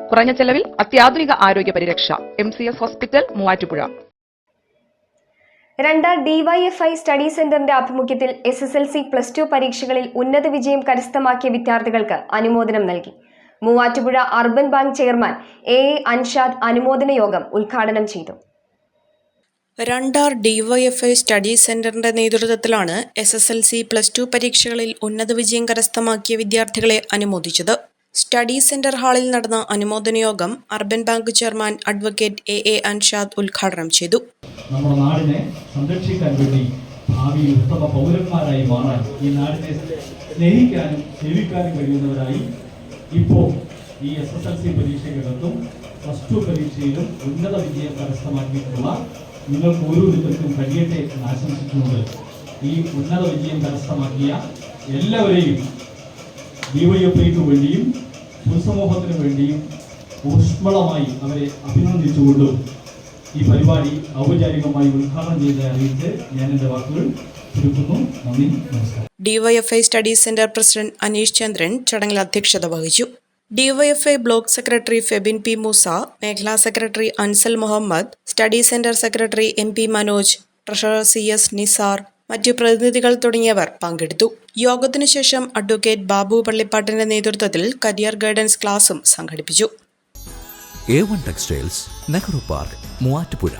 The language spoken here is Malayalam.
കുറഞ്ഞ ചെലവിൽ അത്യാധുനിക ആരോഗ്യ പരിരക്ഷ. MCS hospital, Muvattupuzha. Randar DYFI study സെന്ററിന്റെ ആഭിമുഖ്യത്തിൽ SSLC+2 പരീക്ഷകളിൽ ഉന്നത വിജയം കരസ്ഥമാക്കിയ വിദ്യാർത്ഥികൾക്ക് അനുമോദനം നൽകി. Muvattupuzha urban bank chairman AA Anshad അനുമോദന യോഗം ഉദ്ഘാടനം ചെയ്തു. രണ്ടാർ DYFI സ്റ്റഡി സെന്ററിന്റെ നേതൃത്വത്തിലാണ് SSLC+2 പരീക്ഷകളിൽ ഉന്നത വിജയം കരസ്ഥമാക്കിയ വിദ്യാർത്ഥികളെ അനുമോദിച്ചത്. സ്റ്റഡി സെന്റർ ഹാളിൽ നടന്ന അനുമോദന യോഗം urban bank chairman advocate AA Anshad ഉദ്ഘാടനം ചെയ്തു. നമ്മുടെ നാടിനെ സംരക്ഷിക്കാൻ വേണ്ടി ഭാവിയിൽ ഉത്തമ പൗരന്മാരായി മാറാൻ, ഈ നാടിനെ സ്നേഹിക്കാനും സേവിക്കാനും കഴിയുന്നവരായി ഇപ്പോൾ ഈ SSLC പരീക്ഷയ്ക്കകത്തും +2 പരീക്ഷയിലും ഉന്നത വിജയം കരസ്ഥമാക്കിയിട്ടുള്ള നിങ്ങൾക്ക് ഓരോരുത്തർക്കും കഴിയട്ടെ എന്ന് ആശംസിച്ചുകൊണ്ട് ഈ ഉന്നത വിജയം കരസ്ഥമാക്കിയ എല്ലാവരെയും DYFIക്ക് വേണ്ടിയും പൊതുസമൂഹത്തിന് വേണ്ടിയും ഊഷ്മളമായി അവരെ അഭിനന്ദിച്ചുകൊണ്ടും ഈ പരിപാടി ഔപചാരികമായി ഉദ്ഘാടനം ചെയ്ത് അറിയിച്ച് ഞാൻ എൻ്റെ വാക്കുകൾ ചുരുക്കുന്നു. നന്ദി, നമസ്കാരം. DYFI study centre president Aneesh Chandran ചടങ്ങിൽ അധ്യക്ഷത വഹിച്ചു. DYFI block secretary Febin P. Moosa, മേഖലാ secretary Ansal Muhammad, study centre secretary MP Manoj, treasurer CS Nisar, മറ്റു പ്രതിനിധികൾ തുടങ്ങിയവർ പങ്കെടുത്തു. യോഗത്തിനു ശേഷം അഡ്വക്കേറ്റ് ബാബു പള്ളിപ്പാട്ടിന്റെ നേതൃത്വത്തിൽ കരിയർ ഗൈഡൻസ് ക്ലാസും സംഘടിപ്പിച്ചു. A1 textiles, Nehru park, Muvattupuzha.